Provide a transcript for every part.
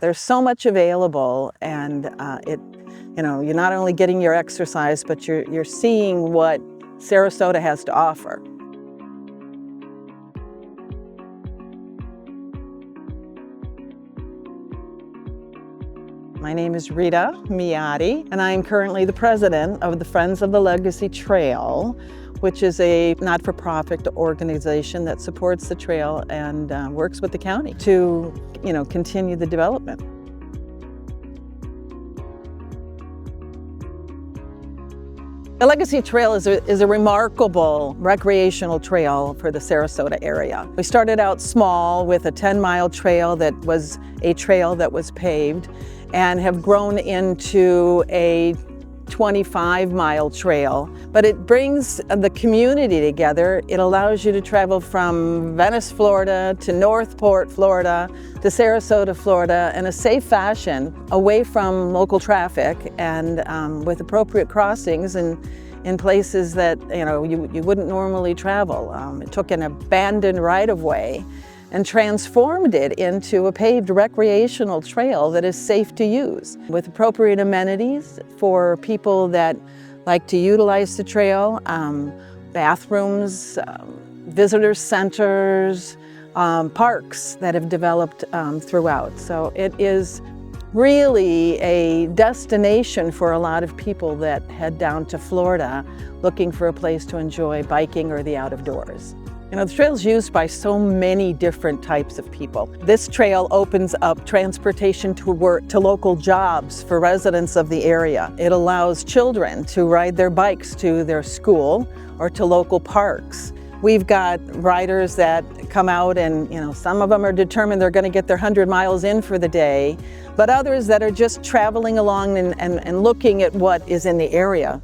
There's so much available, and you're not only getting your exercise, but you're seeing what Sarasota has to offer. My name is Rita Miotti, and I am currently the president of the Friends of the Legacy Trail, which is a not-for-profit organization that supports the trail and works with the county to, continue the development. The Legacy Trail is a remarkable recreational trail for the Sarasota area. We started out small with a 10-mile trail that was paved, and have grown into a 25-mile trail. But it brings the community together. It allows you to travel from Venice, Florida to Northport, Florida to Sarasota, Florida in a safe fashion, away from local traffic and with appropriate crossings and in places that you wouldn't normally travel. It took an abandoned right-of-way and transformed it into a paved recreational trail that is safe to use, with appropriate amenities for people that like to utilize the trail, bathrooms, visitor centers, parks that have developed throughout. So it is really a destination for a lot of people that head down to Florida looking for a place to enjoy biking or the out of doors. The trail is used by so many different types of people. This trail opens up transportation to work, to local jobs for residents of the area. It allows children to ride their bikes to their school or to local parks. We've got riders that come out and, some of them are determined they're going to get their 100 miles in for the day, but others that are just traveling along and looking at what is in the area.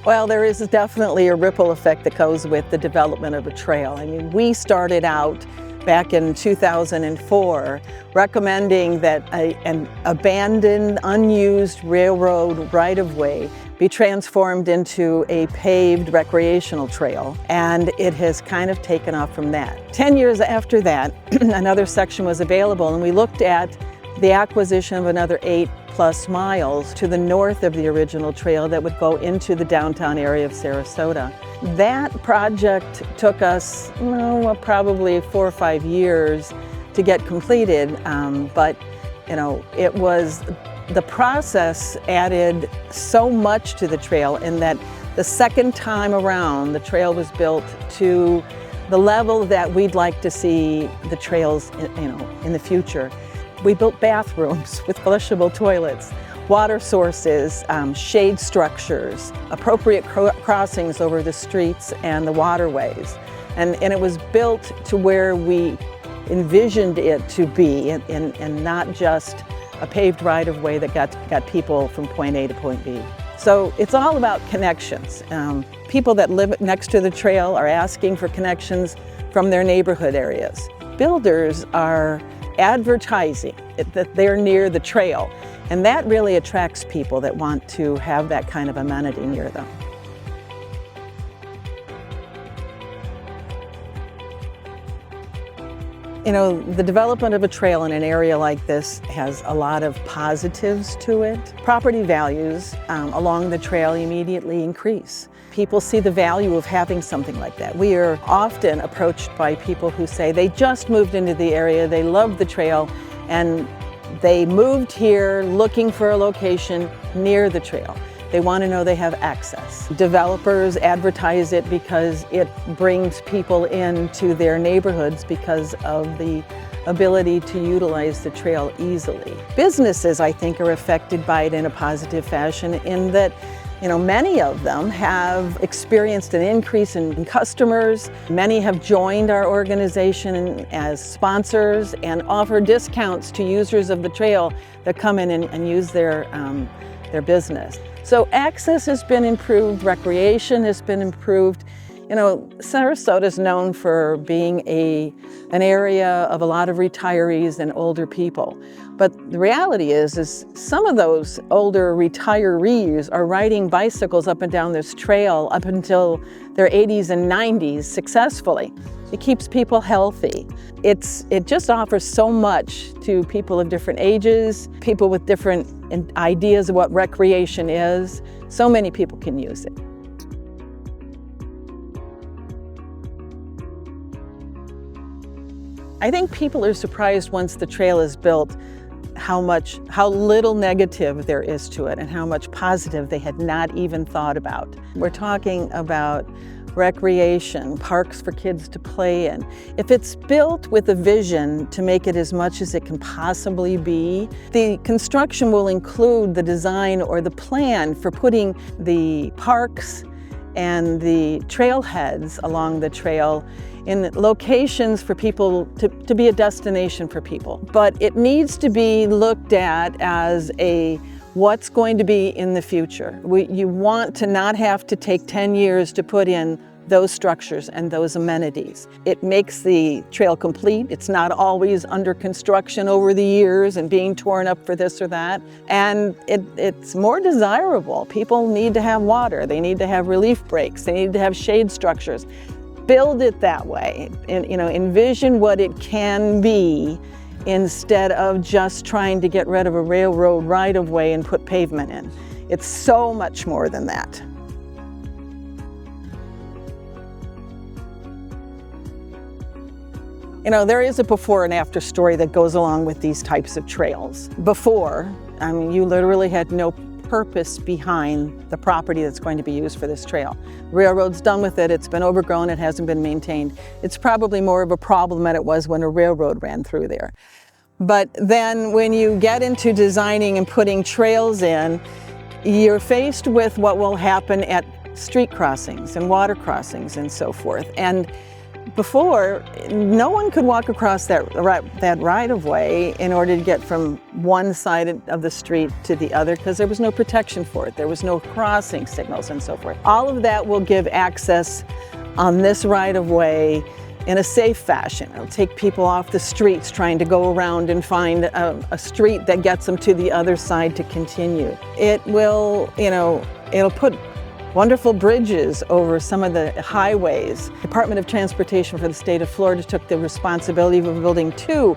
Well, there is definitely a ripple effect that goes with the development of a trail. I mean, we started out back in 2004 recommending that an abandoned, unused railroad right-of-way be transformed into a paved recreational trail, and it has kind of taken off from that. 10 years after that, another section was available, and we looked at the acquisition of another 8+ miles to the north of the original trail that would go into the downtown area of Sarasota. That project took us probably 4 or 5 years to get completed, but it was, the process added so much to the trail in that the second time around the trail was built to the level that we'd like to see the trails in the future. We built bathrooms with flushable toilets, water sources, shade structures, appropriate crossings over the streets and the waterways. And it was built to where we envisioned it to be, and not just a paved right-of-way that got people from point A to point B. So it's all about connections. People that live next to the trail are asking for connections from their neighborhood areas. Builders are advertising that they're near the trail, and that really attracts people that want to have that kind of amenity near them. The development of a trail in an area like this has a lot of positives to it. Property values along the trail immediately increase. People see the value of having something like that. We are often approached by people who say they just moved into the area, they love the trail, and they moved here looking for a location near the trail. They want to know they have access. Developers advertise it because it brings people into their neighborhoods because of the ability to utilize the trail easily. Businesses, I think, are affected by it in a positive fashion in that many of them have experienced an increase in customers. Many have joined our organization as sponsors and offer discounts to users of the trail that come in and use their business. So access has been improved, recreation has been improved. Sarasota is known for being an area of a lot of retirees and older people. But the reality is some of those older retirees are riding bicycles up and down this trail up until their 80s and 90s successfully. It keeps people healthy. It just offers so much to people of different ages, people with different ideas of what recreation is. So many people can use it. I think people are surprised once the trail is built how little negative there is to it and how much positive they had not even thought about. We're talking about recreation, parks for kids to play in. If it's built with a vision to make it as much as it can possibly be, the construction will include the design or the plan for putting the parks and the trailheads along the trail in locations for people to be a destination for people. But it needs to be looked at as what's going to be in the future. You want to not have to take 10 years to put in those structures and those amenities. It makes the trail complete. It's not always under construction over the years and being torn up for this or that. And it's more desirable. People need to have water. They need to have relief breaks. They need to have shade structures. Build it that way, and envision what it can be instead of just trying to get rid of a railroad right-of-way and put pavement in. It's so much more than that. There is a before and after story that goes along with these types of trails. Before, you literally had no purpose behind the property that's going to be used for this trail. Railroad's done with it, it's been overgrown, it hasn't been maintained. It's probably more of a problem than it was when a railroad ran through there. But then when you get into designing and putting trails in, you're faced with what will happen at street crossings and water crossings and so forth. And before, no one could walk across that right-of-way in order to get from one side of the street to the other because there was no protection for it. There was no crossing signals and so forth. All of that will give access on this right-of-way in a safe fashion. It'll take people off the streets trying to go around and find a street that gets them to the other side to continue. It will, it'll put wonderful bridges over some of the highways. Department of Transportation for the state of Florida took the responsibility of building 2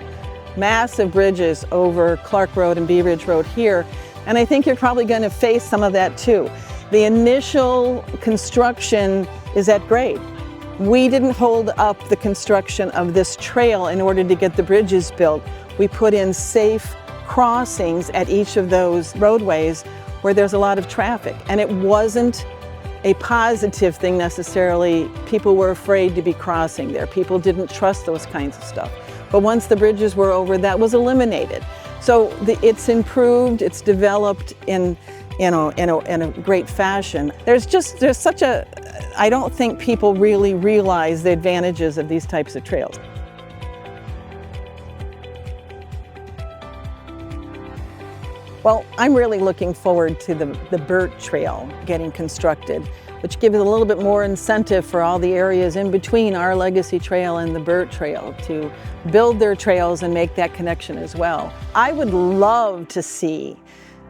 massive bridges over Clark Road and Bee Ridge Road here, and I think you're probably going to face some of that too. The initial construction is at grade. We didn't hold up the construction of this trail in order to get the bridges built. We put in safe crossings at each of those roadways where there's a lot of traffic, and it wasn't a positive thing necessarily. People were afraid to be crossing there. People didn't trust those kinds of stuff. But once the bridges were over, that was eliminated. So it's improved, it's developed in a great fashion. There's such I don't think people really realize the advantages of these types of trails. Well, I'm really looking forward to the BERT Trail getting constructed, which gives a little bit more incentive for all the areas in between our Legacy Trail and the BERT Trail to build their trails and make that connection as well. I would love to see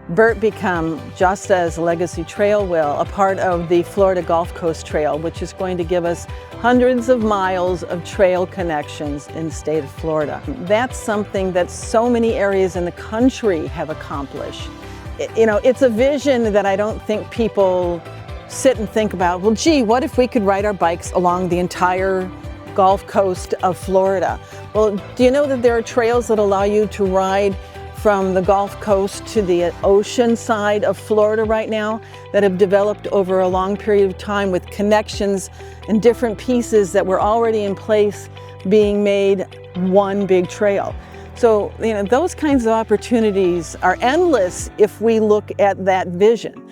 BERT become, just as Legacy Trail will, a part of the Florida Gulf Coast Trail, which is going to give us hundreds of miles of trail connections in the state of Florida. That's something that so many areas in the country have accomplished. It's a vision that I don't think people sit and think about. Well, gee, what if we could ride our bikes along the entire Gulf Coast of Florida? Well, do you know that there are trails that allow you to ride from the Gulf Coast to the ocean side of Florida right now that have developed over a long period of time with connections and different pieces that were already in place being made one big trail. So, those kinds of opportunities are endless if we look at that vision.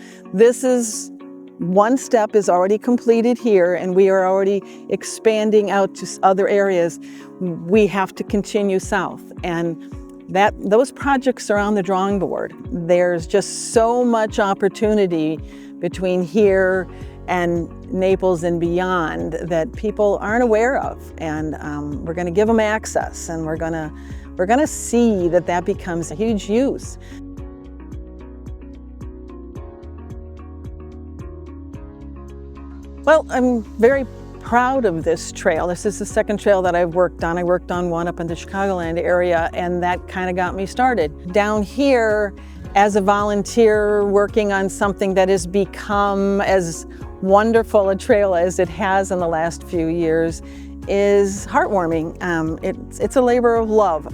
One step is already completed here, and we are already expanding out to other areas. We have to continue south, and those projects are on the drawing board. There's just so much opportunity between here and Naples and beyond that people aren't aware of, and we're going to give them access, and we're going to see that becomes a huge use. Well, I'm very proud of this trail. This is the second trail that I've worked on. I worked on one up in the Chicagoland area, and that kind of got me started. Down here, as a volunteer working on something that has become as wonderful a trail as it has in the last few years, is heartwarming. It's a labor of love.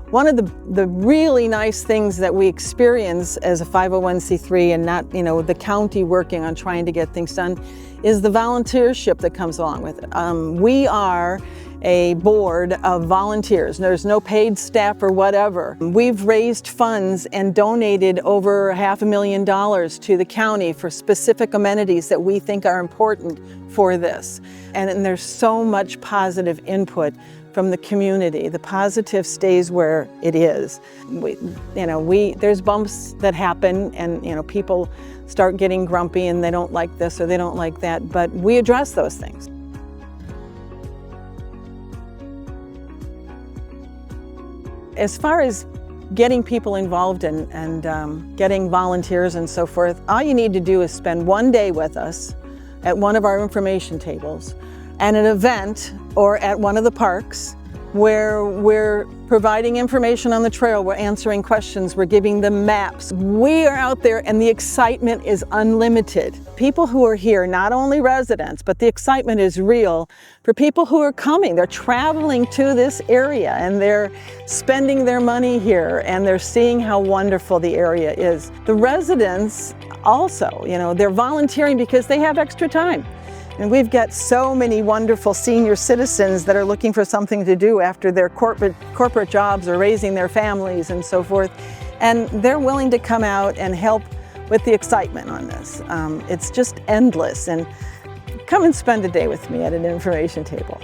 One of the really nice things that we experience as a 501c3 and not, the county working on trying to get things done is the volunteership that comes along with it. We are a board of volunteers. There's no paid staff or whatever. We've raised funds and donated over $500,000 to the county for specific amenities that we think are important for this. And there's so much positive input from the community. The positive stays where it is. There's bumps that happen, and people start getting grumpy and they don't like this or they don't like that, but we address those things. As far as getting people involved and getting volunteers and so forth, all you need to do is spend one day with us at one of our information tables, at an event or at one of the parks where we're providing information on the trail, we're answering questions, we're giving them maps. We are out there and the excitement is unlimited. People who are here, not only residents, but the excitement is real for people who are coming. They're traveling to this area and they're spending their money here and they're seeing how wonderful the area is. The residents also, they're volunteering because they have extra time. And we've got so many wonderful senior citizens that are looking for something to do after their corporate jobs or raising their families and so forth. And they're willing to come out and help with the excitement on this. It's just endless. And come and spend a day with me at an information table.